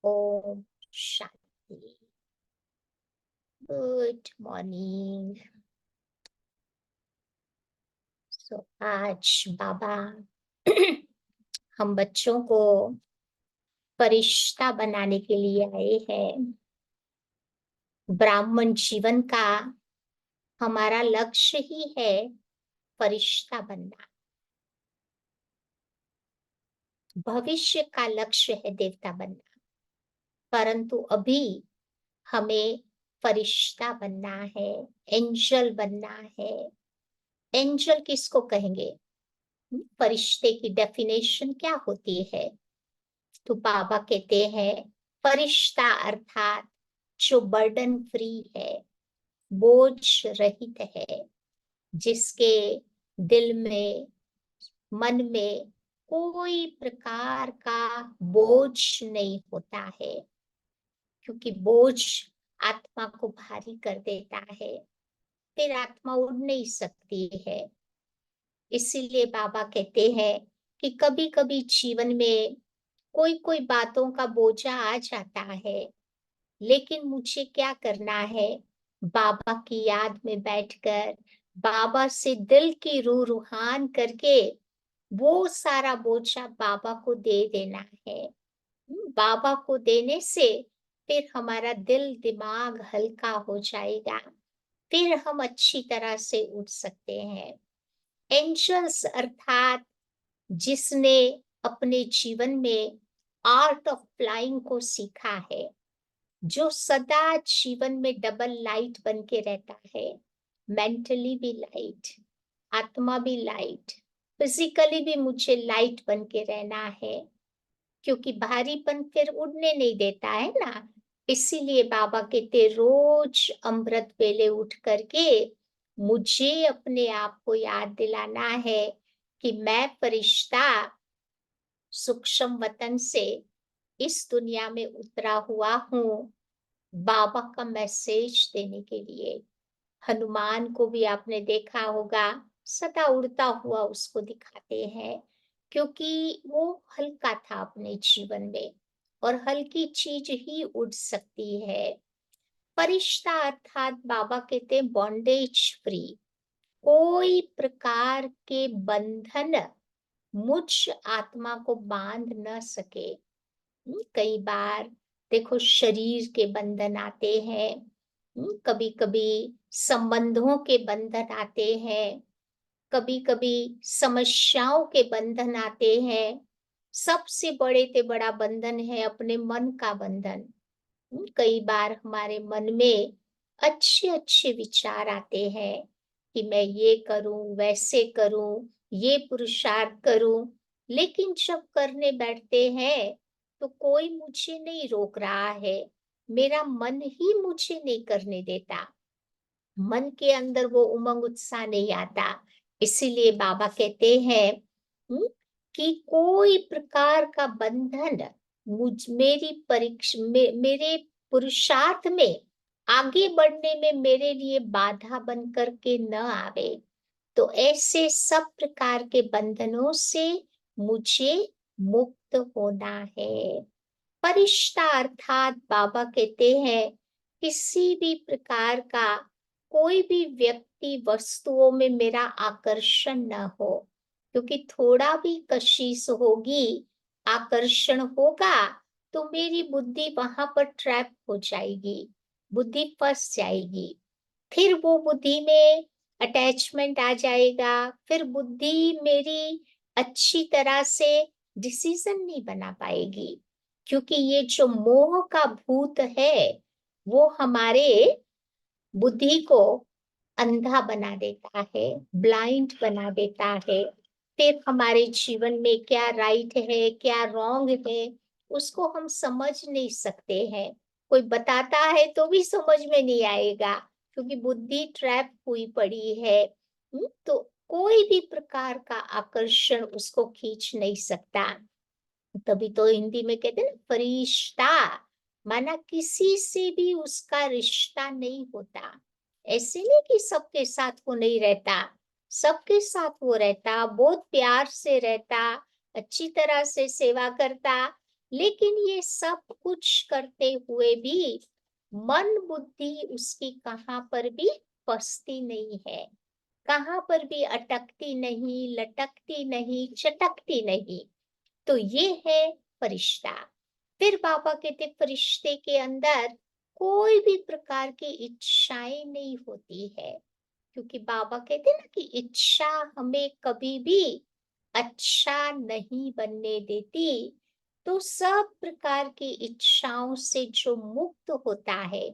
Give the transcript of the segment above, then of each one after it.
Om Shanti. Good morning. आज बाबा हम बच्चों को फरिश्ता बनाने के लिए आए हैं। ब्राह्मण जीवन का हमारा लक्ष्य ही है फरिश्ता बनना। भविष्य का लक्ष्य है देवता बनना, परंतु अभी हमें फरिश्ता बनना है, एंजल बनना है। एंजल किसको कहेंगे? फरिश्ते की डेफिनेशन क्या होती है? तो बाबा कहते हैं फरिश्ता अर्थात जो बर्डन फ्री है, बोझ रहित है, जिसके दिल में, मन में कोई प्रकार का बोझ नहीं होता है, क्योंकि बोझ आत्मा को भारी कर देता है, फिर आत्मा उड़ नहीं सकती है। इसीलिए बाबा कहते हैं कि कभी कभी जीवन में कोई कोई बातों का बोझा आ जाता है, लेकिन मुझे क्या करना है? बाबा की याद में बैठकर बाबा से दिल की रूहान करके वो सारा बोझा बाबा को दे देना है। बाबा को देने से फिर हमारा दिल दिमाग हल्का हो जाएगा, फिर हम अच्छी तरह से उठ सकते हैं। एंजल्स अर्थात जिसने अपने जीवन में आर्ट ऑफ फ्लाइंग को सीखा है, जो सदा जीवन में डबल लाइट बन के रहता है, मेंटली भी लाइट, आत्मा भी लाइट, फिजिकली भी मुझे लाइट बन के रहना है, क्योंकि भारीपन फिर उड़ने नहीं देता है ना। इसीलिए बाबा कहते रोज अमृत वेले उठ करके मुझे अपने आप को याद दिलाना है कि मैं फरिश्ता सूक्ष्म वतन से इस दुनिया में उतरा हुआ हूँ, बाबा का मैसेज देने के लिए। हनुमान को भी आपने देखा होगा, सदा उड़ता हुआ उसको दिखाते हैं, क्योंकि वो हल्का था अपने जीवन में, और हल्की चीज ही उड़ सकती है। फरिश्ता अर्थात बाबा कहते हैं बॉन्डेज फ्री, कोई प्रकार के बंधन मुझ आत्मा को बांध न सके। कई बार देखो शरीर के बंधन आते हैं, कभी कभी संबंधों के बंधन आते हैं, कभी कभी समस्याओं के बंधन आते हैं। सबसे बड़े से बड़ा बंधन है अपने मन का बंधन। कई बार हमारे मन में अच्छे अच्छे विचार आते हैं कि मैं ये करूं, वैसे करूं, ये पुरुषार्थ करूं, लेकिन जब करने बैठते हैं तो कोई मुझे नहीं रोक रहा है, मेरा मन ही मुझे नहीं करने देता, मन के अंदर वो उमंग उत्साह नहीं आता। इसीलिए बाबा कहते हैं कि कोई प्रकार का बंधन मेरी परीक्षा मेरे पुरुषार्थ में आगे बढ़ने में मेरे लिए बाधा बन करके न आवे। तो ऐसे सब प्रकार के बंधनों से मुझे मुक्त होना है। फरिश्ता अर्थात बाबा कहते हैं किसी भी प्रकार का कोई भी व्यक्ति वस्तुओं में मेरा आकर्षण न हो, क्योंकि थोड़ा भी कशिश होगी, आकर्षण होगा, तो मेरी बुद्धि वहां पर ट्रैप हो जाएगी, बुद्धि फंस जाएगी, फिर वो बुद्धि में अटैचमेंट आ जाएगा, फिर बुद्धि मेरी अच्छी तरह से डिसीजन नहीं बना पाएगी, क्योंकि ये जो मोह का भूत है वो हमारे बुद्धि को अंधा बना देता है, ब्लाइंड बना देता है। फिर हमारे जीवन में क्या राइट है, क्या रॉन्ग है, उसको हम समझ नहीं सकते हैं। कोई बताता है तो भी समझ में नहीं आएगा, क्योंकि बुद्धि ट्रैप हुई पड़ी है। तो कोई भी प्रकार का आकर्षण उसको खींच नहीं सकता। तभी तो हिंदी में कहते हैं फरिश्ता, माना किसी से भी उसका रिश्ता नहीं होता। ऐसे नहीं कि सबके साथ वो नहीं रहता, सबके साथ वो रहता, बहुत प्यार से रहता, अच्छी तरह से सेवा करता, लेकिन ये सब कुछ करते हुए भी मन बुद्धि उसकी कहाँ पर भी फंसती नहीं है, कहाँ पर भी अटकती नहीं, लटकती नहीं, चटकती नहीं। तो ये है फरिश्ता। फिर बाबा कहते फरिश्ते के अंदर कोई भी प्रकार की इच्छाएं नहीं होती है, क्योंकि बाबा कहते हैं ना कि इच्छा हमें कभी भी अच्छा नहीं बनने देती। तो सब प्रकार की इच्छाओं से जो मुक्त होता है,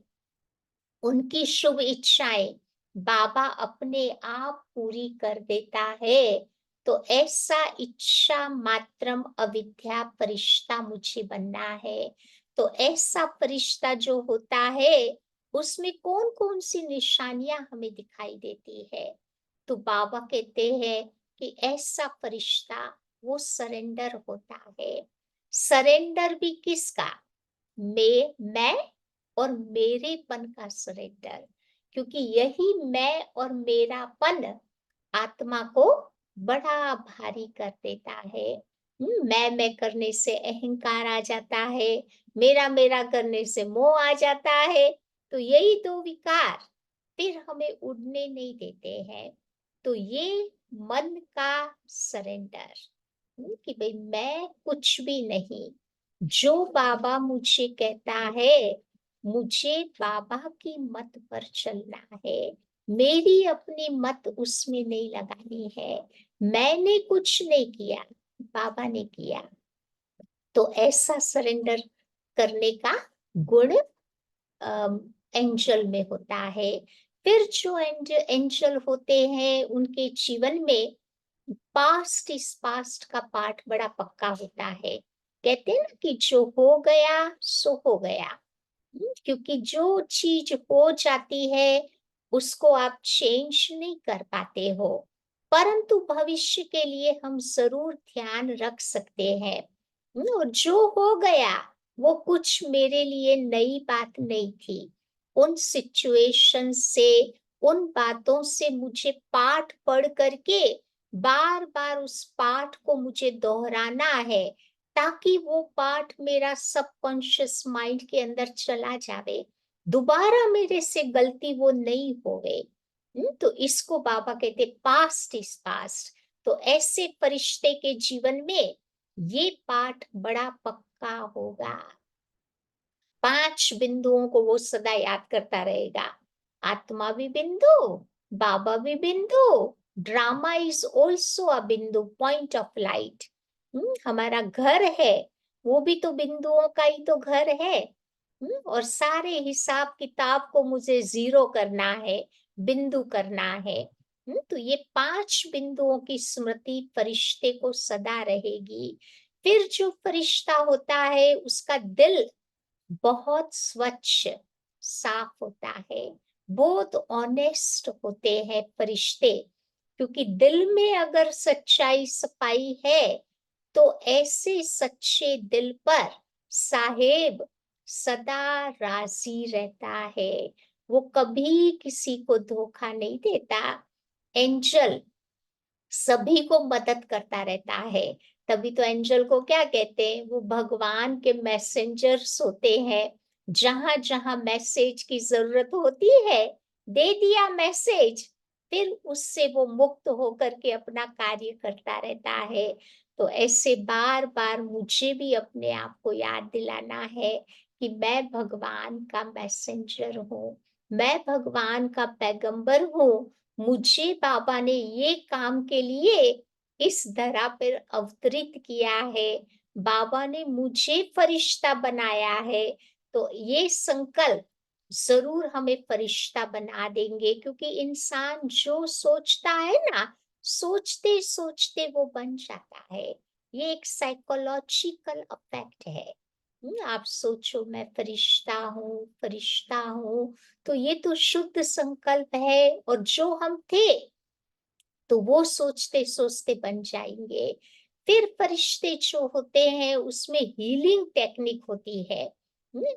उनकी शुभ इच्छाएं बाबा अपने आप पूरी कर देता है। तो ऐसा इच्छा मात्रम अविद्या फरिश्ता मुझे बनना है। तो ऐसा फरिश्ता जो होता है, उसमें कौन कौन सी निशानियां हमें दिखाई देती है? तो बाबा कहते हैं कि ऐसा फरिश्ता वो सरेंडर होता है। सरेंडर भी किसका? मैं और मेरेपन का सरेंडर, क्योंकि यही मैं और मेरापन आत्मा को बड़ा भारी कर देता है। मैं करने से अहंकार आ जाता है, मेरा करने से मोह आ जाता है। तो यही दो विकार फिर हमें उड़ने नहीं देते हैं। तो ये मन का सरेंडर, कि भाई मैं कुछ भी नहीं, जो बाबा मुझे कहता है, मुझे बाबा की मत पर चलना है, मेरी अपनी मत उसमें नहीं लगानी है। मैंने कुछ नहीं किया, बाबा ने किया। तो ऐसा सरेंडर करने का गुण एंजल में होता है। फिर जो एंजल होते हैं, उनके जीवन में पास्ट इज पास्ट का पाठ बड़ा पक्का होता है। कहते हैं ना कि जो हो गया सो हो गया। क्योंकि जो चीज हो जाती है, उसको आप चेंज नहीं कर पाते हो, परंतु भविष्य के लिए हम जरूर ध्यान रख सकते हैं। और जो हो गया वो कुछ मेरे लिए नई बात नहीं थी। उन सिचुएशन से, उन बातों से मुझे पाठ पढ़ करके बार बार उस पाठ को मुझे दोहराना है, ताकि वो पाठ मेरा सबकॉन्शियस माइंड के अंदर चला जावे, दोबारा मेरे से गलती वो नहीं होवे। तो इसको बाबा कहते पास्ट इज पास्ट। तो ऐसे फरिश्ते के जीवन में ये पाठ बड़ा पक्का होगा। 5 बिंदुओं को वो सदा याद करता रहेगा। आत्मा भी बिंदु, बाबा भी बिंदु, ड्रामा इज ऑल्सो अ बिंदु, पॉइंट ऑफ लाइट। हमारा घर है, वो भी तो बिंदुओं का ही तो घर है। और सारे हिसाब किताब को मुझे जीरो करना है, बिंदु करना है। तो ये 5 बिंदुओं की स्मृति फरिश्ते को सदा रहेगी। फिर जो फरिश्ता होता है, उसका दिल बहुत स्वच्छ, साफ होता है, बहुत ऑनेस्ट होते हैं फरिश्ते। क्योंकि दिल में अगर सच्चाई सफाई है, तो ऐसे सच्चे दिल पर साहेब सदा राजी रहता है। वो कभी किसी को धोखा नहीं देता। एंजल सभी को मदद करता रहता है। तभी तो एंजल को क्या कहते हैं? वो भगवान के मैसेंजर्स होते हैं। जहां जहां मैसेज की जरूरत होती है, दे दिया मैसेज, फिर उससे वो मुक्त होकर के अपना कार्य करता रहता है। तो ऐसे बार बार मुझे भी अपने आप को याद दिलाना है कि मैं भगवान का मैसेंजर हूँ, मैं भगवान का पैगंबर हूँ। मुझे बाबा ने ये काम के लिए इस धरा पर अवतरित किया है, बाबा ने मुझे फरिश्ता बनाया है। तो ये संकल्प जरूर हमें फरिश्ता बना देंगे, क्योंकि इंसान जो सोचता है ना, सोचते सोचते वो बन जाता है। ये एक साइकोलॉजिकल इफेक्ट है। आप सोचो मैं फरिश्ता हूँ, फरिश्ता हूँ, तो ये तो शुद्ध संकल्प है, और जो हम थे तो वो सोचते सोचते बन जाएंगे। फिर फरिश्ते जो होते हैं, उसमें हीलिंग टेक्निक होती है।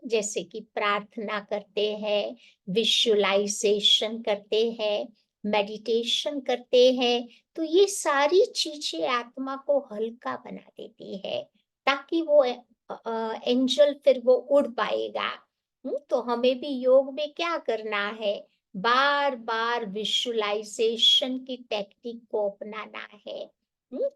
जैसे कि प्रार्थना करते हैं, विजुअलाइजेशन करते हैं, मेडिटेशन करते हैं। तो ये सारी चीजें आत्मा को हल्का बना देती है। ताकि वो एंजल फिर वो उड़ पाएगा। तो हमें भी योग में क्या करना है, बार बार विजुअलाइजेशन की टेक्निक को अपनाना है।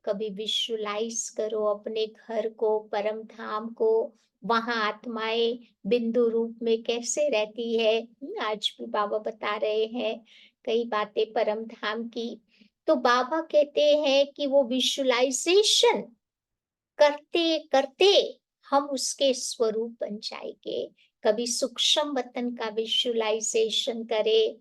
कभी विजुअलाइज करो अपने घर को, परम धाम को, वहां आत्माएं बिंदु रूप में कैसे रहती है। आज भी बाबा बता रहे हैं कई बातें परम धाम की। तो बाबा कहते हैं कि वो विजुअलाइजेशन करते करते हम उसके स्वरूप बन जाएंगे। कभी सूक्ष्म वतन का विजुअलाइजेशन करे,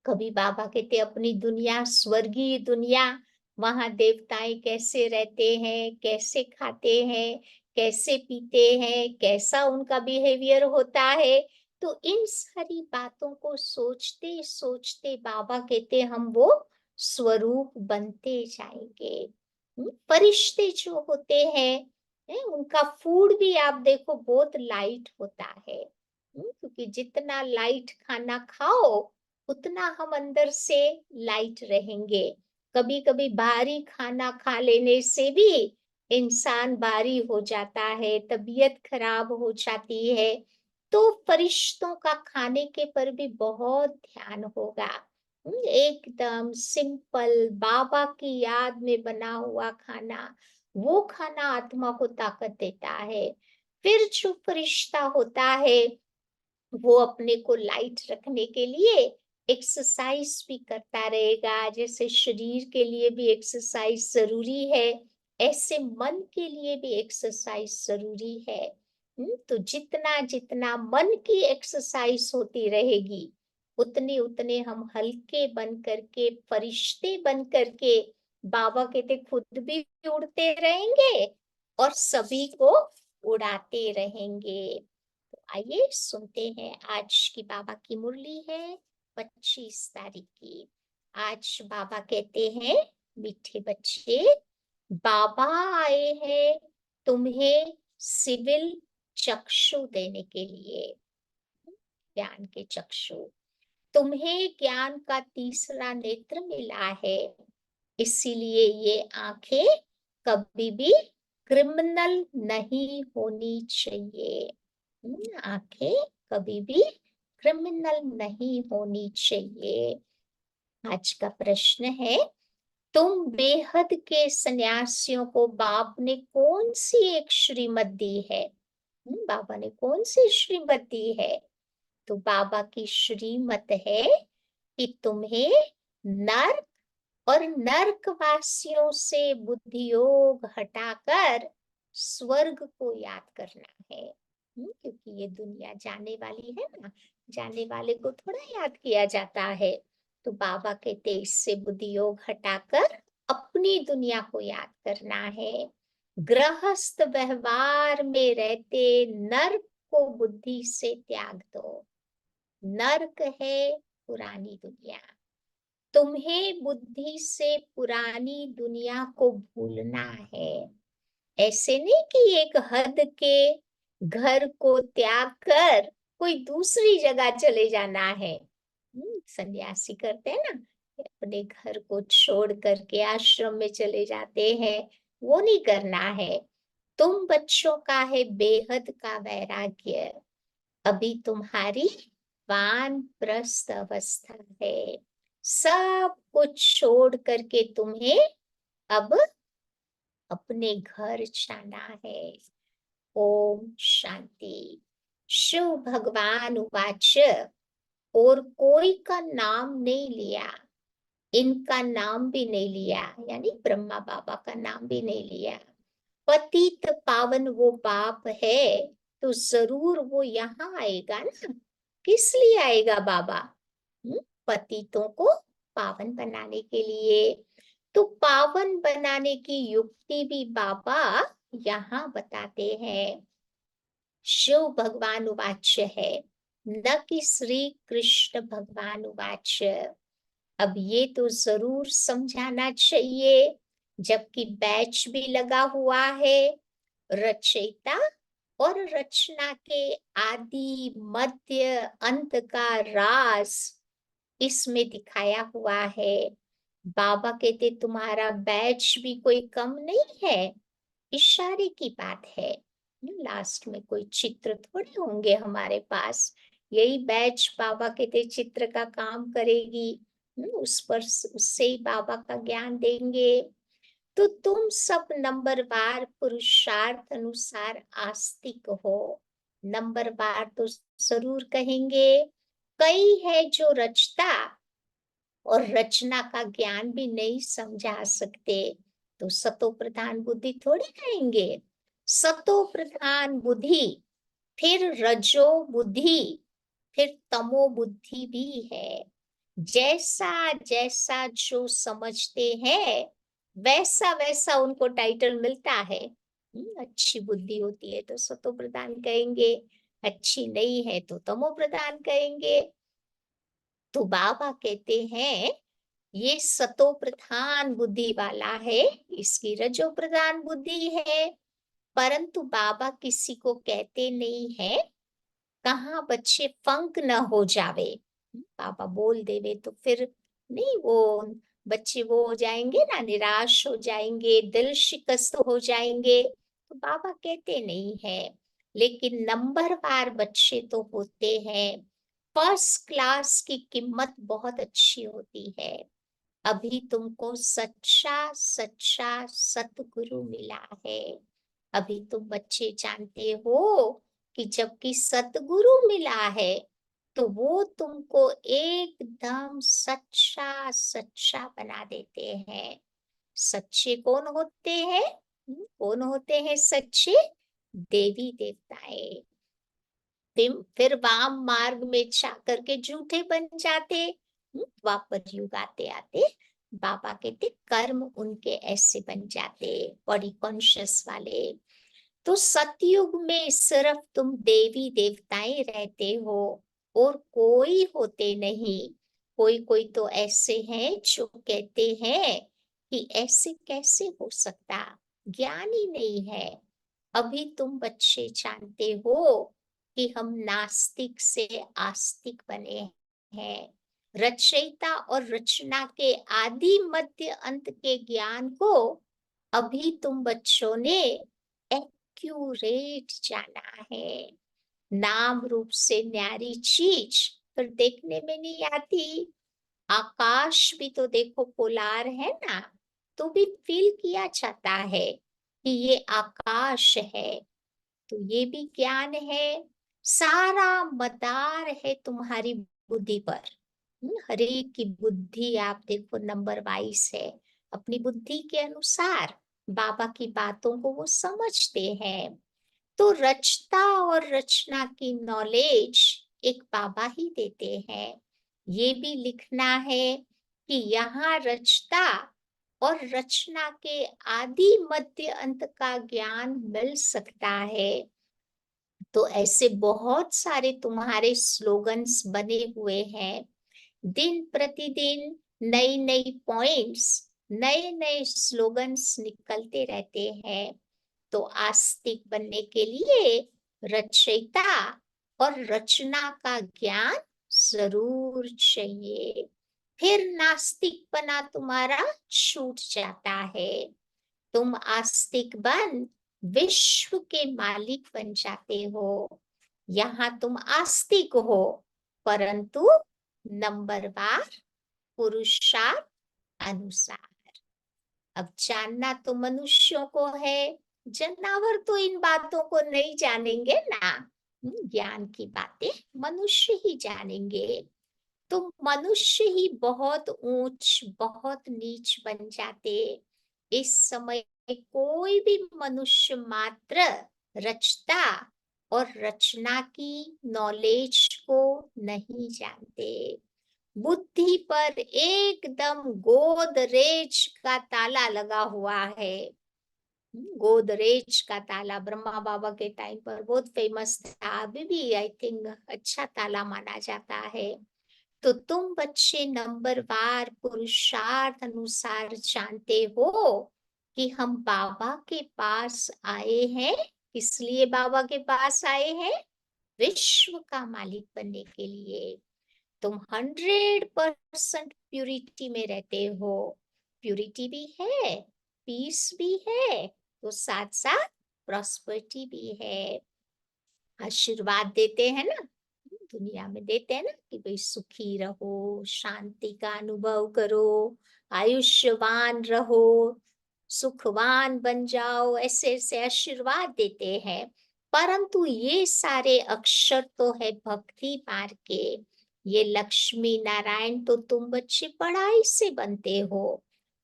कभी बाबा कहते अपनी दुनिया, स्वर्गीय दुनिया, वहां देवताएं कैसे रहते हैं, कैसे खाते हैं, कैसे पीते हैं, कैसा उनका बिहेवियर होता है। तो इन सारी बातों को सोचते सोचते बाबा कहते हम वो स्वरूप बनते जाएंगे। फरिश्ते जो होते हैं, उनका फूड भी आप देखो बहुत लाइट होता है। क्योंकि जितना लाइट खाना खाओ उतना हम अंदर से लाइट रहेंगे। कभी कभी भारी खाना खा लेने से भी इंसान भारी हो जाता है, तबीयत खराब हो जाती है। तो फरिश्तों का खाने के पर भी बहुत ध्यान होगा। एकदम सिंपल बाबा की याद में बना हुआ खाना, वो खाना आत्मा को ताकत देता है। फिर जो फरिश्ता होता है वो अपने को लाइट रखने के लिए एक्सरसाइज भी करता रहेगा। जैसे शरीर के लिए भी एक्सरसाइज जरूरी है, ऐसे मन के लिए भी एक्सरसाइज जरूरी है। तो जितना जितना मन की एक्सरसाइज होती रहेगी, उतने उतने हम हल्के बन करके, फरिश्ते बन करके, बाबा कहते खुद भी उड़ते रहेंगे और सभी को उड़ाते रहेंगे। आइए सुनते हैं, आज की बाबा की मुरली है 25 तारीख की। आज बाबा कहते हैं, मीठे बच्चे, बाबा आए हैं तुम्हें सिविल चक्षु देने के लिए, ज्ञान के चक्षु। तुम्हें ज्ञान का तीसरा नेत्र मिला है, इसीलिए ये आंखें कभी भी क्रिमिनल नहीं होनी चाहिए। आंखें कभी भी क्रिमिनल नहीं होनी चाहिए। आज का प्रश्न है, तुम बेहद के सन्यासियों को बाप ने कौन सी एक श्रीमत दी है। बाबा ने कौन सी श्रीमत दी है। तो बाबा की श्रीमत है कि तुम्हें नर्क और नर्कवासियों से बुद्धि योग हटाकर स्वर्ग को याद करना है। क्योंकि ये दुनिया जाने वाली है ना, जाने वाले को थोड़ा याद किया जाता है। तो बाबा कहते इससे बुद्धि योग हटाकर अपनी दुनिया को याद करना है। गृहस्थ व्यवहार में रहते नर्क को बुद्धि से त्याग दो। नर्क है पुरानी दुनिया, तुम्हें बुद्धि से पुरानी दुनिया को भूलना है। ऐसे नहीं कि एक हद के घर को त्याग कर कोई दूसरी जगह चले जाना है। सन्यासी करते हैं ना, अपने घर को छोड़ करके आश्रम में चले जाते हैं, वो नहीं करना है। तुम बच्चों का है बेहद का वैराग्य, अभी तुम्हारी वानप्रस्थ अवस्था है। सब कुछ छोड़ करके तुम्हें अब अपने घर जाना है। ओम शांति। शिव भगवान उवाच, और कोई का नाम नहीं लिया, इनका नाम भी नहीं लिया, यानी ब्रह्मा बाबा का नाम भी नहीं लिया। पतित पावन वो बाप है, तो जरूर वो यहाँ आएगा ना। किस लिए आएगा बाबा? पतितों को पावन बनाने के लिए। तो पावन बनाने की युक्ति भी बाबा यहाँ बताते हैं। शिव भगवान उवाच है, न कि श्री कृष्ण भगवान उवाच। अब ये तो जरूर समझाना चाहिए, जबकि बैच भी लगा हुआ है। रचयिता और रचना के आदि मध्य अंत का राज इसमें दिखाया हुआ है। बाबा कहते तुम्हारा बैच भी कोई कम नहीं है। इशारे की बात है। लास्ट में कोई चित्र थोड़े होंगे हमारे पास। यही बैच बाबा कहते चित्र का काम करेगी। उस पर उससे ही बाबा का ज्ञान देंगे। तो तुम सब नंबरवार पुरुषार्थ अनुसार आस्तिक हो। नंबरवार तो जरूर कहेंगे। कई है जो रचता और रचना का ज्ञान भी नहीं समझा सकते, तो सतो प्रधान बुद्धि थोड़ी कहेंगे। सतो प्रधान बुद्धि, फिर रजो बुद्धि, फिर तमो बुद्धि भी है। जैसा जैसा जो समझते हैं वैसा वैसा उनको टाइटल मिलता है। अच्छी बुद्धि होती है तो सतो प्रधान कहेंगे, अच्छी नहीं है तो तमो प्रधान कहेंगे। तो बाबा कहते हैं ये सतो प्रधान बुद्धि वाला है, इसकी रजो प्रधान बुद्धि है। परंतु बाबा किसी को कहते नहीं है कहाँ बच्चे फंक न हो जावे। बाबा बोल देवे तो फिर नहीं, वो बच्चे वो हो जाएंगे ना, निराश हो जाएंगे, दिल शिकस्त हो जाएंगे, तो बाबा कहते नहीं है। लेकिन नंबरवार बच्चे तो होते हैं। फर्स्ट क्लास की कीमत बहुत अच्छी होती है। अभी तुमको सच्चा सच्चा सतगुरु मिला है। अभी तुम बच्चे जानते हो कि जबकि सतगुरु मिला है तो वो तुमको एकदम सच्चा सच्चा बना देते हैं। सच्चे कौन होते हैं? कौन होते हैं सच्चे? देवी देवताएं। फिर वाम मार्ग में जाकर के झूठे बन जाते। द्वापर युग आते आते बाबा कहते कर्म उनके ऐसे बन जाते, बॉडी कॉन्शियस वाले। तो सतयुग में सिर्फ तुम देवी देवताएं रहते हो और कोई होते नहीं। कोई कोई तो ऐसे हैं जो कहते हैं कि ऐसे कैसे हो सकता, ज्ञान ही नहीं है। अभी तुम बच्चे जानते हो कि हम नास्तिक से आस्तिक बने हैं। रचयिता और रचना के आदि मध्य अंत के ज्ञान को अभी तुम बच्चों ने एक्यूरेट जाना है। नाम रूप से न्यारी चीज पर देखने में नहीं आती। आकाश भी तो देखो पोलार है ना, तो भी फील किया जाता है कि ये आकाश है। तो ये भी ज्ञान है। सारा मदार है तुम्हारी बुद्धि पर। हर एक की बुद्धि आप देखो नंबर 22 है। अपनी बुद्धि के अनुसार बाबा की बातों को वो समझते हैं। तो रचता और रचना की नॉलेज एक बाबा ही देते हैं। ये भी लिखना है कि यहाँ रचता और रचना के आदि मध्य अंत का ज्ञान मिल सकता है। तो ऐसे बहुत सारे तुम्हारे स्लोगन्स बने हुए हैं। दिन प्रतिदिन नई नई पॉइंट्स, नए नए स्लोगन्स निकलते रहते हैं। तो आस्तिक बनने के लिए रचयिता और रचना का ज्ञान जरूर चाहिए। फिर नास्तिक बना तुम्हारा छूट जाता है। तुम आस्तिक बन विश्व के मालिक बन जाते हो। यहाँ तुम आस्तिक हो परंतु नंबरवार पुरुषार्थ अनुसार। अब जानना तो मनुष्यों को है, जानवर तो इन बातों को नहीं जानेंगे ना। ज्ञान की बातें मनुष्य ही जानेंगे। तो मनुष्य ही बहुत ऊंच बहुत नीच बन जाते। इस समय कोई भी मनुष्य मात्र रचता और रचना की नॉलेज को नहीं जानते। बुद्धि पर एकदम गोदरेज का ताला लगा हुआ है। गोदरेज का ताला ब्रह्मा बाबा के टाइम पर बहुत फेमस था, अभी भी आई थिंक अच्छा ताला माना जाता है। तो तुम बच्चे नंबरवार पुरुषार्थ अनुसार जानते हो कि हम बाबा के पास आए हैं। इसलिए बाबा के पास आए हैं विश्व का मालिक बनने के लिए। तुम 100% प्यूरिटी में रहते हो। प्यूरिटी भी है, पीस भी है, तो साथ साथ प्रॉस्पेरिटी भी है। आशीर्वाद देते हैं ना, दुनिया में देते हैं ना कि भाई सुखी रहो, शांति का अनुभव करो, आयुष्यवान रहो, सुखवान बन जाओ, ऐसे ऐसे आशीर्वाद देते हैं। परंतु ये सारे अक्षर तो है भक्ति मार्ग के। ये लक्ष्मी नारायण तो तुम बच्चे पढ़ाई से बनते हो,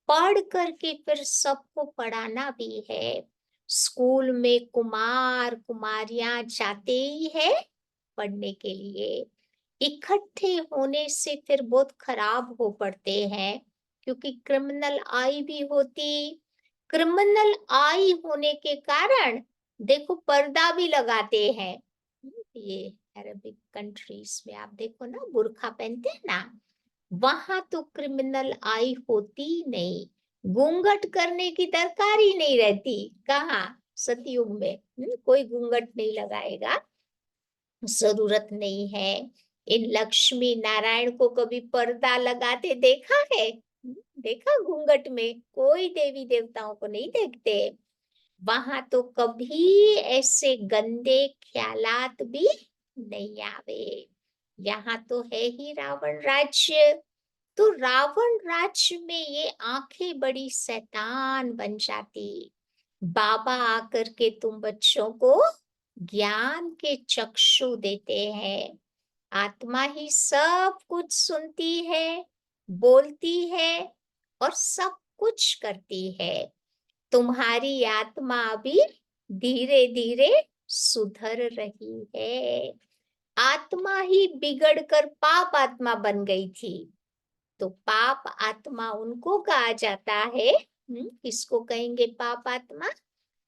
पढ़ करके फिर सबको पढ़ाना भी है। स्कूल में कुमार कुमारियां जाते ही है पढ़ने के लिए, इकट्ठे होने से फिर बहुत खराब हो पड़ते हैं, क्योंकि क्रिमिनल आई भी होती। क्रिमिनल आई होने के कारण देखो पर्दा भी लगाते हैं। ये अरबिक कंट्रीज में आप देखो ना, बुर्का पहनते हैं ना, वहां तो क्रिमिनल आई होती ही नहीं, घूंघट करने की दरकार ही नहीं रहती। कहाँ? सतयुग में कोई घूंघट नहीं लगाएगा, जरूरत नहीं है। इन लक्ष्मी नारायण को कभी पर्दा लगाते देखा है? देखा? घूंघट में कोई देवी देवताओं को नहीं देखते। वहां तो कभी ऐसे गंदे ख्यालात भी नहीं आवे। यहाँ तो है ही रावण राज्य। तो रावण राज्य में ये आंखें बड़ी शैतान बन जाती। बाबा आकर के तुम बच्चों को ज्ञान के चक्षु देते हैं। आत्मा ही सब कुछ सुनती है, बोलती है और सब कुछ करती है। तुम्हारी आत्मा अभी धीरे धीरे सुधर रही है। आत्मा ही बिगड़कर पाप आत्मा बन गई थी। तो पाप आत्मा उनको कहा जाता है, किसको कहेंगे पाप आत्मा?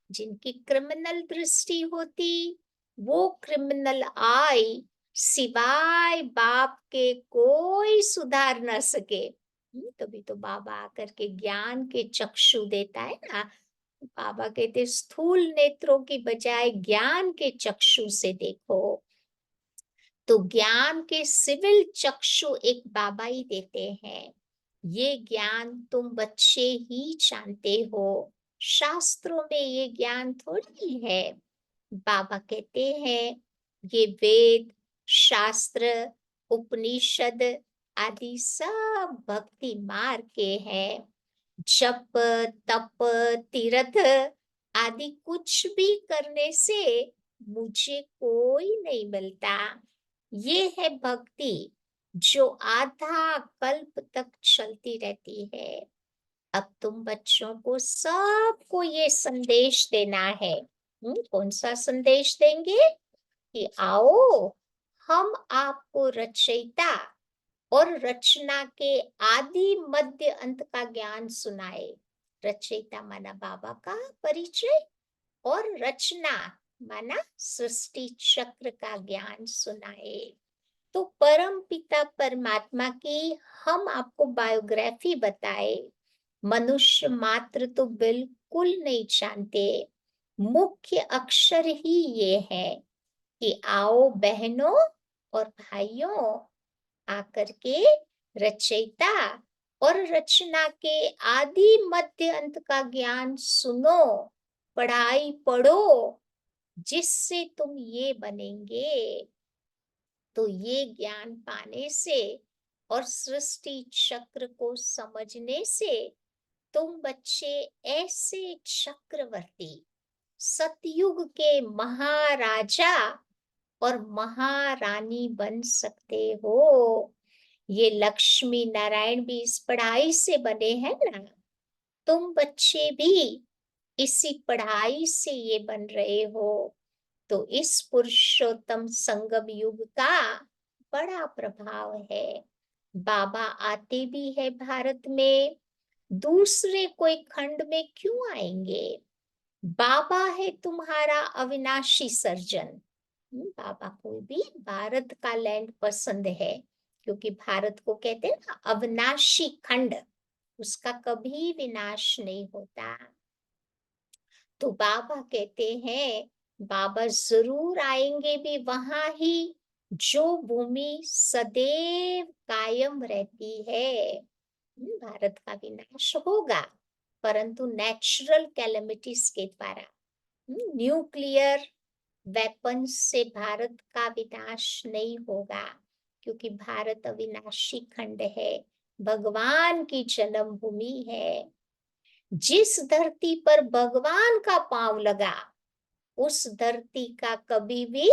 जिनकी क्रिमिनल दृष्टि होती, वो क्रिमिनल आई सिवाय बाप के कोई सुधार न सके। तभी तो बाबा आकर के ज्ञान के चक्षु देता है ना। बाबा कहते स्थूल नेत्रों की बजाय ज्ञान के चक्षु से देखो। तो ज्ञान के सिविल चक्षु एक बाबा ही देते हैं। ये ज्ञान तुम बच्चे ही जानते हो, शास्त्रों में ये ज्ञान थोड़ी है। बाबा कहते हैं ये वेद, शास्त्र, उपनिषद आदि सब भक्ति मार्ग के हैं। जप, तप, तीर्थ आदि कुछ भी करने से मुझे कोई नहीं मिलता। ये है भक्ति जो आधा कल्प तक चलती रहती है। अब तुम बच्चों को सबको ये संदेश देना है। कौन सा संदेश देंगे? कि आओ हम आपको रचयिता और रचना के आदि मध्य अंत का ज्ञान सुनाए। रचयिता माना बाबा का परिचय और रचना माना सृष्टि चक्र का ज्ञान सुनाए। तो परम पिता परमात्मा की हम आपको बायोग्राफी बताए। मनुष्य मात्र तो बिल्कुल नहीं जानते। मुख्य अक्षर ही ये है कि आओ बहनों और भाइयों, आकर के रचयिता और रचना के आदि मध्य अंत का ज्ञान सुनो, पढ़ाई पढ़ो, जिससे तुम ये बनेंगे। तो ये ज्ञान पाने से और सृष्टि चक्र को समझने से तुम बच्चे ऐसे चक्रवर्ती, सतयुग के महाराजा और महारानी बन सकते हो। ये लक्ष्मी नारायण भी इस पढ़ाई से बने हैं ना। तुम बच्चे भी इसी पढ़ाई से ये बन रहे हो। तो इस पुरुषोत्तम संगम युग का बड़ा प्रभाव है। बाबा आते भी है भारत में, दूसरे कोई खंड में क्यों आएंगे? बाबा है तुम्हारा अविनाशी सर्जन। बाबा को भी भारत का लैंड पसंद है, क्योंकि भारत को कहते हैं ना अविनाशी खंड, उसका कभी विनाश नहीं होता। तो बाबा कहते हैं बाबा जरूर आएंगे भी वहां ही जो भूमि सदैव कायम रहती है। भारत का विनाश होगा, परंतु नेचुरल कैलेमिटीज के द्वारा। न्यूक्लियर वेपन्स से भारत का विनाश नहीं होगा, क्योंकि भारत अविनाशी खंड है, भगवान की जन्मभूमि है। जिस धरती पर भगवान का पांव लगा, उस धरती का कभी भी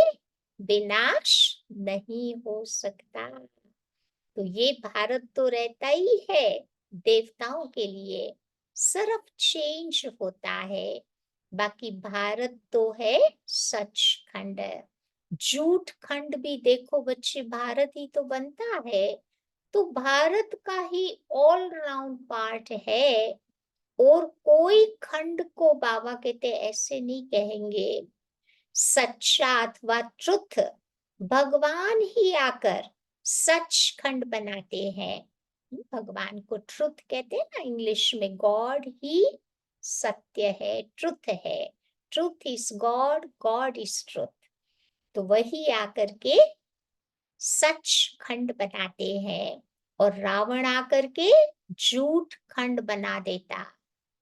विनाश नहीं हो सकता। तो ये भारत तो रहता ही है देवताओं के लिए, सिर्फ चेंज होता है। बाकी भारत तो है सचखंड। झूठ खंड भी देखो बच्चे, भारत ही तो बनता है। तो भारत का ही ऑल राउंड पार्ट है, और कोई खंड को बाबा कहते ऐसे नहीं कहेंगे। सच्चा अथवा ट्रुथ, भगवान ही आकर सचखंड बनाते हैं। भगवान को ट्रुथ कहते हैं ना इंग्लिश में, गॉड ही सत्य है, ट्रुथ है। Truth is God, God is truth. तो वही आकर के सचखंड बनाते हैं, और रावण आकर के झूठ खंड बना देता।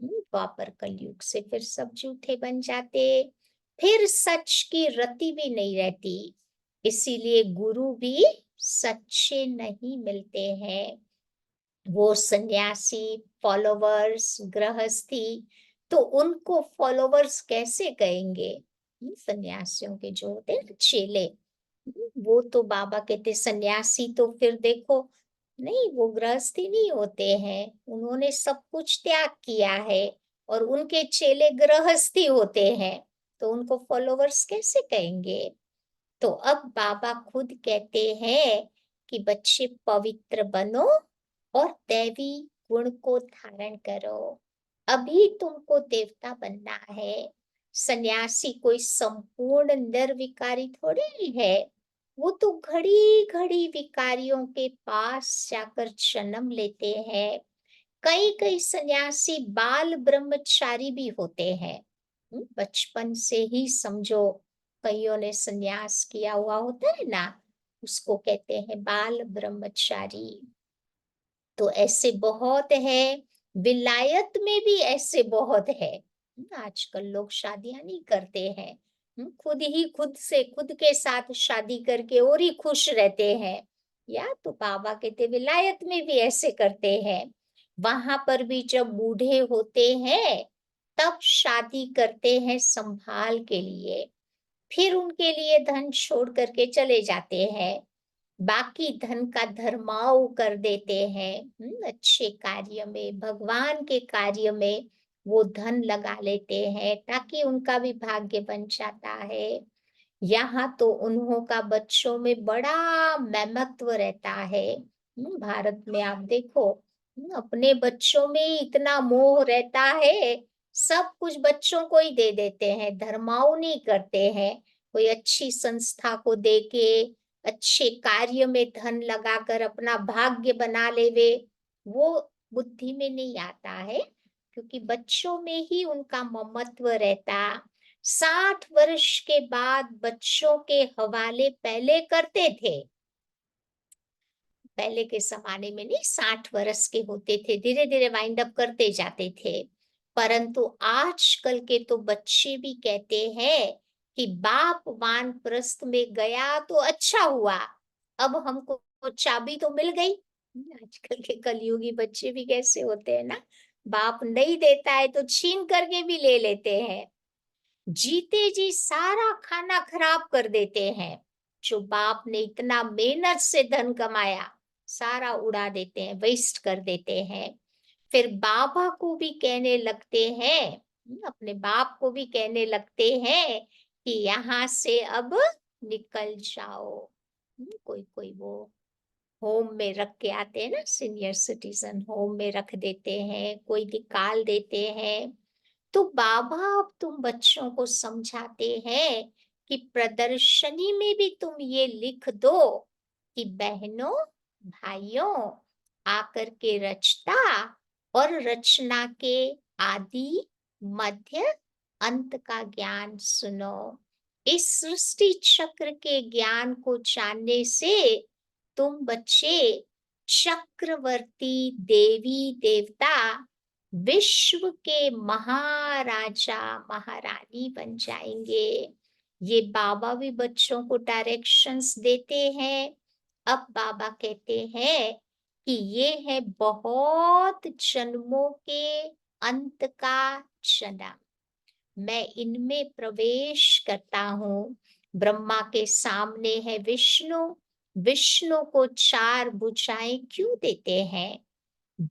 द्वापर कलयुग से फिर सब झूठे बन जाते, फिर सच की रति भी नहीं रहती। इसीलिए गुरु भी सच्चे नहीं मिलते हैं। वो सन्यासी, फॉलोवर्स, गृहस्थी, तो उनको फॉलोवर्स कैसे कहेंगे? सन्यासियों के जो होते हैं चेले, वो तो बाबा कहते सन्यासी तो फिर देखो, नहीं वो गृहस्थी नहीं होते हैं, उन्होंने सब कुछ त्याग किया है, और उनके चेले गृहस्थी होते हैं, तो उनको फॉलोवर्स कैसे कहेंगे? तो अब बाबा खुद कहते हैं कि बच्चे पवित्र बनो और दैवी गुण को धारण करो। अभी तुमको देवता बनना है। सन्यासी कोई संपूर्ण निर्विकारी थोड़ी है, वो तो घड़ी घड़ी विकारियों के पास जाकर जन्म लेते हैं। कई कई सन्यासी बाल ब्रह्मचारी भी होते हैं। बचपन से ही समझो, कईयों ने सन्यास किया हुआ होता है ना, उसको कहते हैं बाल ब्रह्मचारी। तो ऐसे बहुत है, विलायत में भी ऐसे बहुत है। आजकल लोग शादियां नहीं करते हैं, खुद ही खुद से खुद के साथ शादी करके और ही खुश रहते हैं। या तो बाबा कहते विलायत में भी ऐसे करते हैं। वहां पर भी जब बूढ़े होते हैं, तब शादी करते हैं संभाल के लिए, फिर उनके लिए धन छोड़ करके चले जाते हैं। बाकी धन का धर्माओ कर देते हैं। अच्छे कार्य में, भगवान के कार्य में वो धन लगा लेते हैं, ताकि उनका भी भाग्य बन जाता है। यहाँ तो उन्हों का बच्चों में बड़ा ममत्व रहता है। भारत में आप देखो, अपने बच्चों में ही इतना मोह रहता है, सब कुछ बच्चों को ही दे देते हैं, धर्माओ नहीं करते हैं। कोई अच्छी संस्था को देके अच्छे कार्य में धन लगाकर अपना भाग्य बना लेवे, वो बुद्धि में नहीं आता है, क्योंकि बच्चों में ही उनका ममत्व रहता। 60 वर्ष के बाद बच्चों के हवाले पहले करते थे। पहले के जमाने में नहीं, 60 वर्ष के होते थे, धीरे धीरे वाइंड अप करते जाते थे। परंतु आजकल के तो बच्चे भी कहते हैं कि बाप वानप्रस्थ में गया तो अच्छा हुआ, अब हमको चाबी तो मिल गई। आजकल के कलयुगी बच्चे भी कैसे होते हैं ना, बाप नहीं देता है तो छीन करके भी ले लेते हैं। जीते जी सारा खाना खराब कर देते हैं। जो बाप ने इतना मेहनत से धन कमाया, सारा उड़ा देते हैं, वेस्ट कर देते हैं। फिर बाबा को भी कहने लगते हैं, अपने बाप को भी कहने लगते हैं कि यहाँ से अब निकल जाओ। कोई कोई वो होम में रख के आते हैं ना, सीनियर सिटीजन होम में रख देते हैं, कोई निकाल देते हैं। तो बाबा अब तुम बच्चों को समझाते हैं कि प्रदर्शनी में भी तुम ये लिख दो कि बहनों भाइयों, आकर के रचता और रचना के आदि मध्य अंत का ज्ञान सुनो। इस सृष्टि चक्र के ज्ञान को जानने से तुम बच्चे चक्रवर्ती देवी देवता विश्व के महाराजा महारानी बन जाएंगे। ये बाबा भी बच्चों को डायरेक्शंस देते हैं। अब बाबा कहते हैं कि ये है बहुत जन्मों के अंत का जन्म। मैं इनमें प्रवेश करता हूँ। ब्रह्मा के सामने है विष्णु। विष्णु को 4 भुजाएं क्यों देते हैं?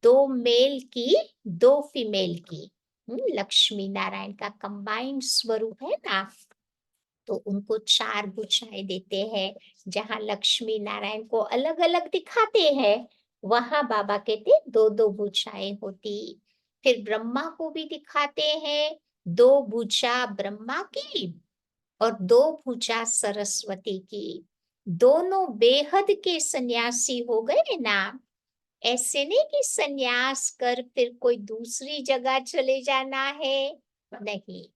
2 मेल की, 2 फीमेल की। लक्ष्मी नारायण का कंबाइंड स्वरूप है ना, तो उनको 4 भुजाएं देते हैं। जहाँ लक्ष्मी नारायण को अलग अलग दिखाते हैं, वहां बाबा कहते 2-2 भुजाएं होती। फिर ब्रह्मा को भी दिखाते हैं, 2 भुजा ब्रह्मा की और 2 भुजा सरस्वती की। दोनों बेहद के सन्यासी हो गए ना। ऐसे नहीं कि सन्यास कर फिर कोई दूसरी जगह चले जाना है, नहीं।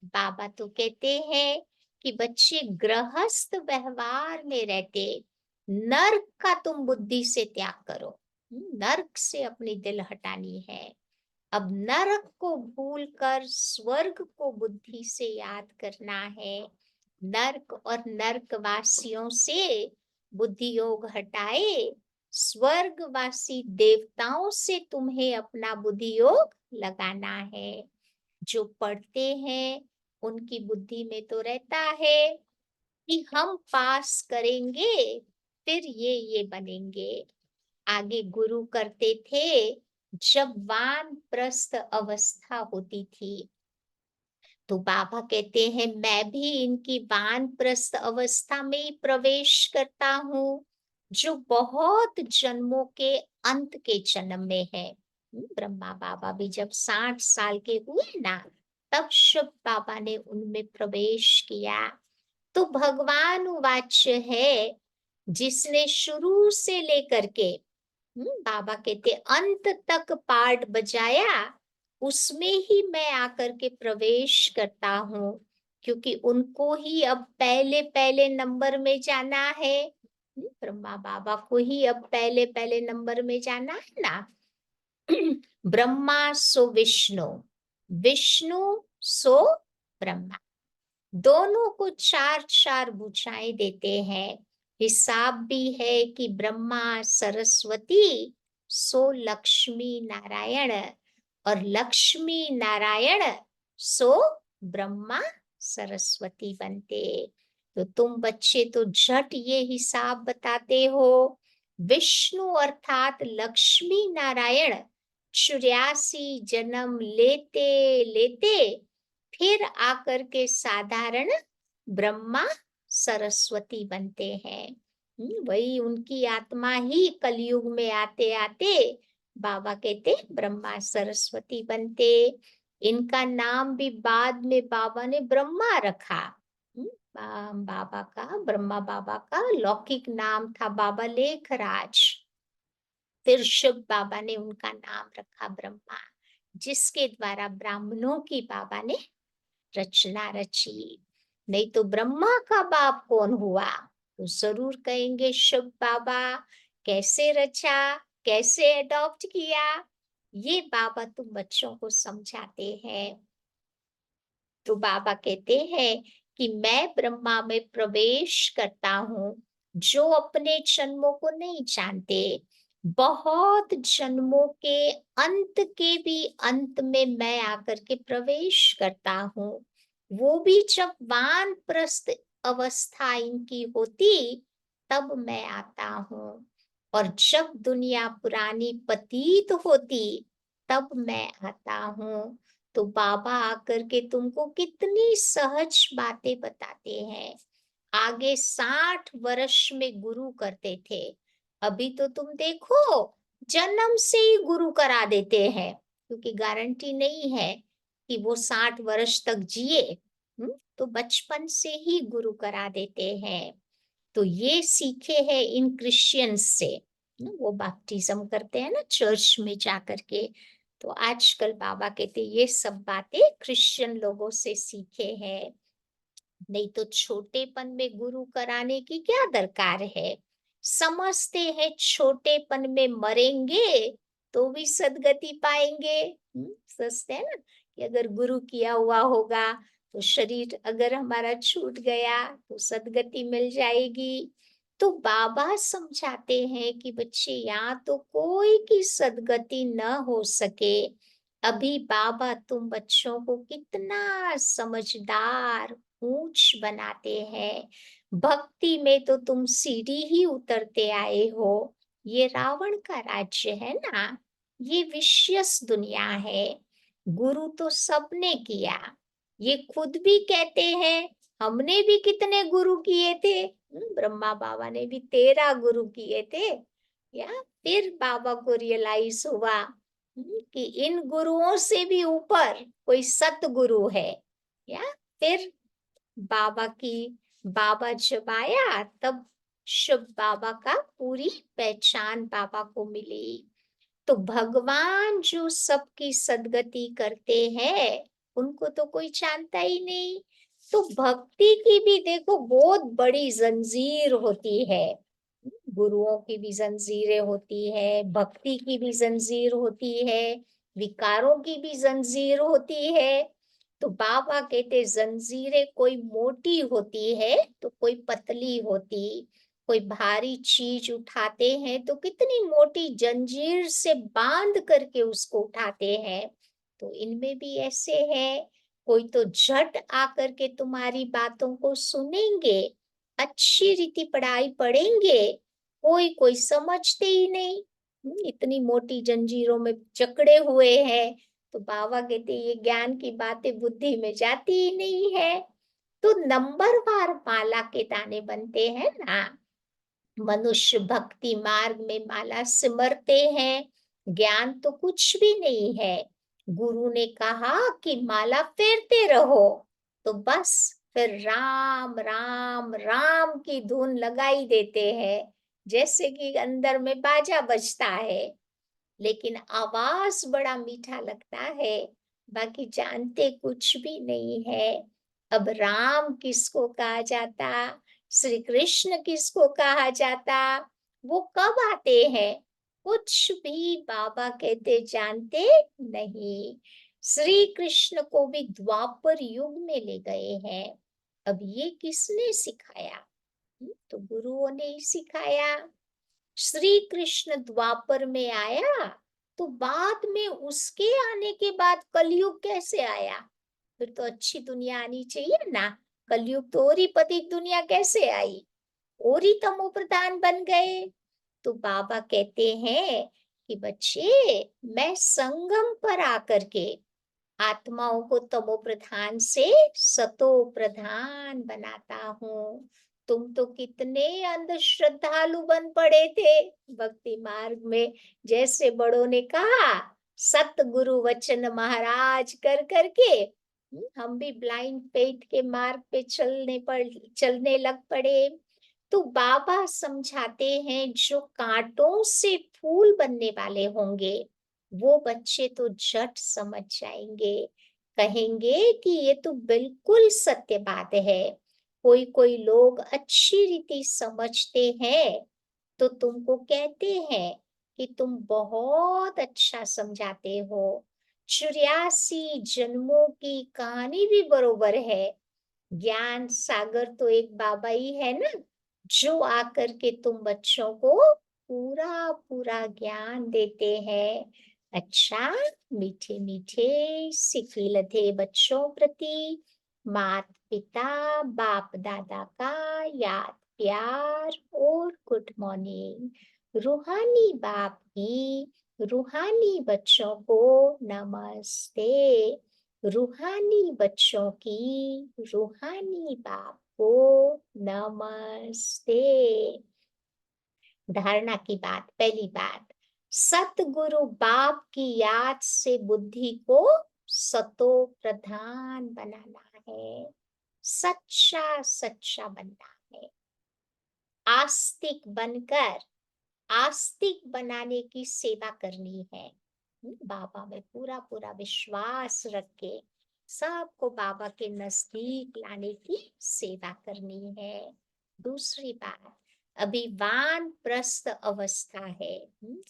बाबा तो कहते हैं कि बच्चे गृहस्थ व्यवहार में रहते नर्क का तुम बुद्धि से त्याग करो। नर्क से अपनी दिल हटानी है। अब नरक को भूलकर स्वर्ग को बुद्धि से याद करना है। नर्क और नर्कवासियों से बुद्धि योग हटाए, स्वर्गवासी देवताओं से तुम्हें अपना बुद्धि योग लगाना है। जो पढ़ते हैं उनकी बुद्धि में तो रहता है कि हम पास करेंगे, फिर ये बनेंगे। आगे गुरु करते थे जब वानप्रस्थ अवस्था होती थी, तो बाबा कहते हैं मैं भी इनकी वानप्रस्थ अवस्था में ही प्रवेश करता हूँ, जो बहुत जन्मों के अंत के जन्म में है। ब्रह्मा बाबा भी जब 60 साल के हुए ना, तब शिव बाबा ने उनमें प्रवेश किया। तो भगवान वाच्य है, जिसने शुरू से लेकर के बाबा कहते अंत तक पार्ट बजाया, उसमें ही मैं आकर के प्रवेश करता हूँ, क्योंकि उनको ही अब पहले पहले नंबर में जाना है। ब्रह्मा बाबा को ही अब पहले पहले नंबर में जाना है ना। ब्रह्मा सो विष्णु, विष्णु सो ब्रह्मा, दोनों को 4-4 भुजाएं देते हैं। हिसाब भी है कि ब्रह्मा सरस्वती सो लक्ष्मी नारायण, और लक्ष्मी नारायण सो ब्रह्मा सरस्वती बनते। तो तुम बच्चे तो झट ये हिसाब बताते हो। विष्णु अर्थात लक्ष्मी नारायण 84 जन्म लेते लेते फिर आकर के साधारण ब्रह्मा सरस्वती बनते हैं। वही उनकी आत्मा ही कलयुग में आते आते बाबा कहते ब्रह्मा सरस्वती बनते। इनका नाम भी बाद में बाबा ने ब्रह्मा रखा। बाबा का, ब्रह्मा बाबा का लौकिक नाम था बाबा लेखराज। फिर शिव बाबा ने उनका नाम रखा ब्रह्मा, जिसके द्वारा ब्राह्मणों की बाबा ने रचना रची। नहीं तो ब्रह्मा का बाप कौन हुआ? तो जरूर कहेंगे शिव बाबा। कैसे रचा, कैसे अडॉप्ट किया, ये बाबा तुम बच्चों को समझाते हैं। तो बाबा कहते हैं कि मैं ब्रह्मा में प्रवेश करता हूँ, जो अपने जन्मों को नहीं जानते। बहुत जन्मों के अंत के भी अंत में मैं आकर के प्रवेश करता हूँ। वो भी जब वानप्रस्थ अवस्था इनकी होती, तब मैं आता हूँ। और जब दुनिया पुरानी पतीत होती, तब मैं आता हूँ। तो बाबा आकर के तुमको कितनी सहज बातें बताते हैं। आगे 60 वर्ष में गुरु करते थे, अभी तो तुम देखो जन्म से ही गुरु करा देते हैं, क्योंकि गारंटी नहीं है कि वो 60 वर्ष तक जिए। तो बचपन से ही गुरु करा देते हैं। तो ये सीखे हैं इन क्रिश्चियंस से। वो बैप्टिज्म करते हैं ना चर्च में जाकर के, तो आजकल बाबा कहते ये सब बातें क्रिश्चियन लोगों से सीखे हैं। नहीं तो छोटेपन में गुरु कराने की क्या दरकार है? समझते हैं छोटेपन में मरेंगे तो भी सदगति पाएंगे, सोचते हैं ना कि अगर गुरु किया हुआ होगा तो शरीर अगर हमारा छूट गया तो सद्गति मिल जाएगी। तो बाबा समझाते हैं कि बच्चे यहाँ तो कोई की सद्गति न हो सके। अभी बाबा तुम बच्चों को कितना समझदार, ऊंच बनाते हैं। भक्ति में तो तुम सीढ़ी ही उतरते आए हो। ये रावण का राज्य है ना, ये विश्यस दुनिया है। गुरु तो सबने किया। ये खुद भी कहते हैं हमने भी कितने गुरु किए थे। ब्रह्मा बाबा ने भी 13 गुरु किए थे। या फिर बाबा को रियलाइज हुआ कि इन गुरुओं से भी ऊपर कोई सतगुरु है। या फिर बाबा की बाबा जब आया तब शुभ बाबा का पूरी पहचान बाबा को मिली। तो भगवान जो सबकी सद्गति करते हैं उनको तो कोई जानता ही नहीं। तो भक्ति की भी देखो बहुत बड़ी जंजीर होती है। गुरुओं की भी जंजीरें होती है, भक्ति की भी जंजीर होती है, विकारों की भी जंजीर होती है। तो बाबा कहते जंजीरें कोई मोटी होती है तो कोई पतली होती। कोई भारी चीज उठाते हैं तो कितनी मोटी जंजीर से बांध करके उसको उठाते हैं। तो इनमें भी ऐसे है, कोई तो झट आकर के तुम्हारी बातों को सुनेंगे, अच्छी रीति पढ़ाई पढ़ेंगे, कोई कोई समझते ही नहीं। इतनी मोटी जंजीरों में जकड़े हुए हैं। तो बाबा कहते ये ज्ञान की बातें बुद्धि में जाती ही नहीं है। तो नंबरवार माला के दाने बनते हैं ना। मनुष्य भक्ति मार्ग में माला सिमरते हैं, ज्ञान तो कुछ भी नहीं है। गुरु ने कहा कि माला फेरते रहो तो बस फिर राम राम राम की धुन लगाई देते हैं, जैसे कि अंदर में बाजा बजता है। लेकिन आवाज बड़ा मीठा लगता है, बाकी जानते कुछ भी नहीं है। अब राम किसको कहा जाता, श्री कृष्ण किसको कहा जाता, वो कब आते हैं, कुछ भी बाबा कहते जानते नहीं। श्री कृष्ण को भी द्वापर युग में ले गए हैं। अब ये किसने सिखाया, तो गुरुओं ने ही सिखाया। श्री कृष्ण द्वापर में आया तो बाद में उसके आने के बाद कलयुग कैसे आया। फिर तो अच्छी दुनिया आनी चाहिए ना। कलयुग तो ओरी पतित दुनिया कैसे आई, ओरी तमो प्रधान बन गए। तो बाबा कहते हैं कि बच्चे मैं संगम पर आकर के आत्माओं को तमो प्रधान से सतो प्रधान बनाता हूँ। तुम तो कितने अंधश्रद्धालु बन पड़े थे भक्ति मार्ग में। जैसे बड़ों ने कहा सतगुरु वचन महाराज कर करके हम भी ब्लाइंड फेथ के मार्ग पे चलने लग पड़े। तो बाबा समझाते हैं जो कांटों से फूल बनने वाले होंगे वो बच्चे तो झट समझ जाएंगे, कहेंगे कि ये तो बिल्कुल सत्य बात है। कोई कोई लोग अच्छी रीति समझते हैं तो तुमको कहते हैं कि तुम बहुत अच्छा समझाते हो। 84 जन्मों की कहानी भी बरोबर है। ज्ञान सागर तो एक बाबा ही है ना, जो आकर के तुम बच्चों को पूरा पूरा ज्ञान देते हैं। अच्छा, मीठे मीठे सिके लधे बच्चों प्रति मात पिता बाप दादा का याद प्यार और गुड मॉर्निंग। रूहानी बाप की रूहानी बच्चों को नमस्ते। रूहानी बच्चों की रूहानी बाप को नमस्ते। धारणा की बात, पहली बात, सतगुरु बाप की याद से बुद्धि को सतो प्रधान बनाना है, सच्चा सच्चा बनना है। आस्तिक बनकर आस्तिक बनाने की सेवा करनी है। बाबा में पूरा पूरा विश्वास रख के सबको बाबा के नजदीक लाने की सेवा करनी है। दूसरी बात, अभी वानप्रस्थ अवस्था है।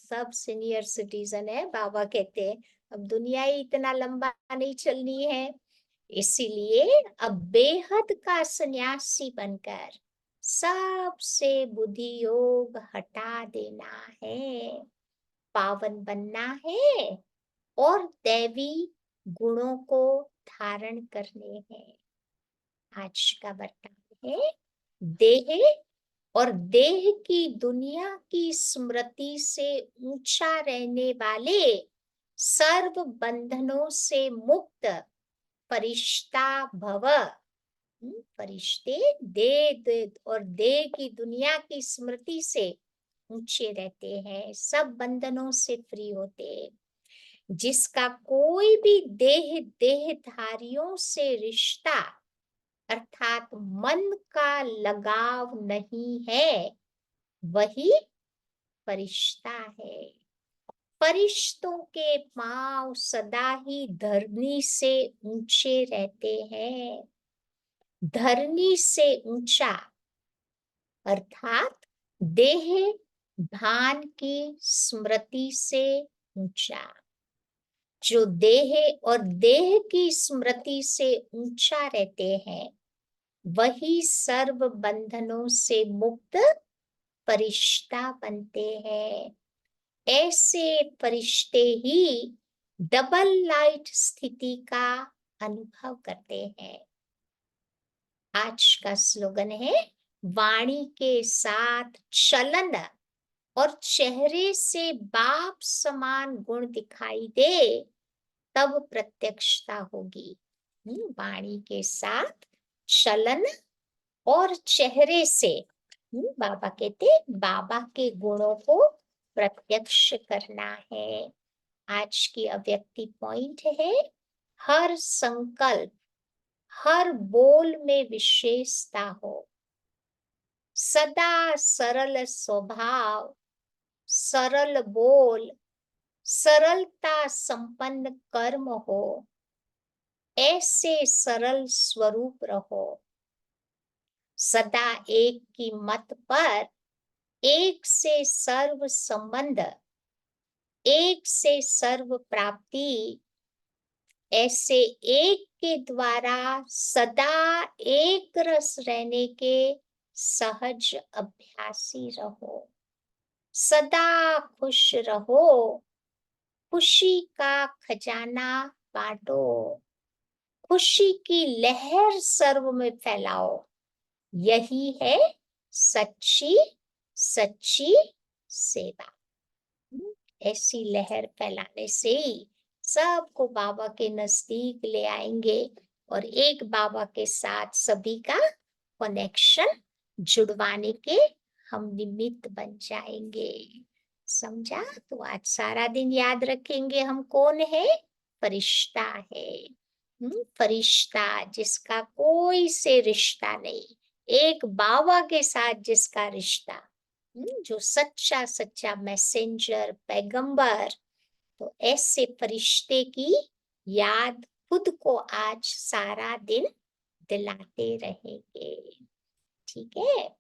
सब सीनियर सिटीजन है, बाबा कहते हैं अब दुनिया ही इतना लंबा नहीं चलनी है, इसीलिए अब बेहद का सन्यासी बनकर सबसे बुद्धि योग हटा देना है, पावन बनना है और दैवी गुणों को धारण करने हैं। आज का वरदान है, देह और देह की दुनिया की स्मृति से ऊंचा रहने वाले सर्व बंधनों से मुक्त फरिश्ता भव। फरिश्ते और देह की दुनिया की स्मृति से ऊंचे रहते हैं, सब बंधनों से फ्री होते हैं। जिसका कोई भी देहधारियों से रिश्ता अर्थात मन का लगाव नहीं है, वही फरिश्ता है। फरिश्तों के पांव सदा ही धरनी से ऊंचे रहते हैं। धरनी से ऊंचा अर्थात देह भान की स्मृति से ऊंचा। जो देह और देह की स्मृति से ऊंचा रहते हैं, वही सर्व बंधनों से मुक्त फरिश्ता बनते हैं। ऐसे फरिश्ते ही डबल लाइट स्थिति का अनुभव करते हैं। आज का स्लोगन है, वाणी के साथ चलन और चेहरे से बाप समान गुण दिखाई दे, तब प्रत्यक्षता होगी। वाणी के साथ चलन और चेहरे से, बाबा कहते बाबा के गुणों को प्रत्यक्ष करना है। आज की अव्यक्ति पॉइंट है, हर संकल्प हर बोल में विशेषता हो, सदा सरल स्वभाव, सरल बोल, सरलता संपन्न कर्म हो, ऐसे सरल स्वरूप रहो। सदा एक की मत पर, एक से सर्व संबंध, एक से सर्व प्राप्ति, ऐसे एक के द्वारा सदा एक रस रहने के सहज अभ्यासी रहो। सदा खुश रहो, खुशी का खजाना बांटो, खुशी की लहर सर्व में फैलाओ। यही है सच्ची सच्ची सेवा। ऐसी लहर फैलाने से ही सबको बाबा के नजदीक ले आएंगे और एक बाबा के साथ सभी का कनेक्शन जुड़वाने के हम निमित्त बन जाएंगे। समझा? तो आज सारा दिन याद रखेंगे हम कौन है? फरिश्ता है। फरिश्ता जिसका कोई से रिश्ता नहीं, एक बाबा के साथ जिसका रिश्ता, जो सच्चा सच्चा मैसेंजर पैगंबर। तो ऐसे फरिश्ते की याद खुद को आज सारा दिन दिलाते रहेंगे। ठीक है?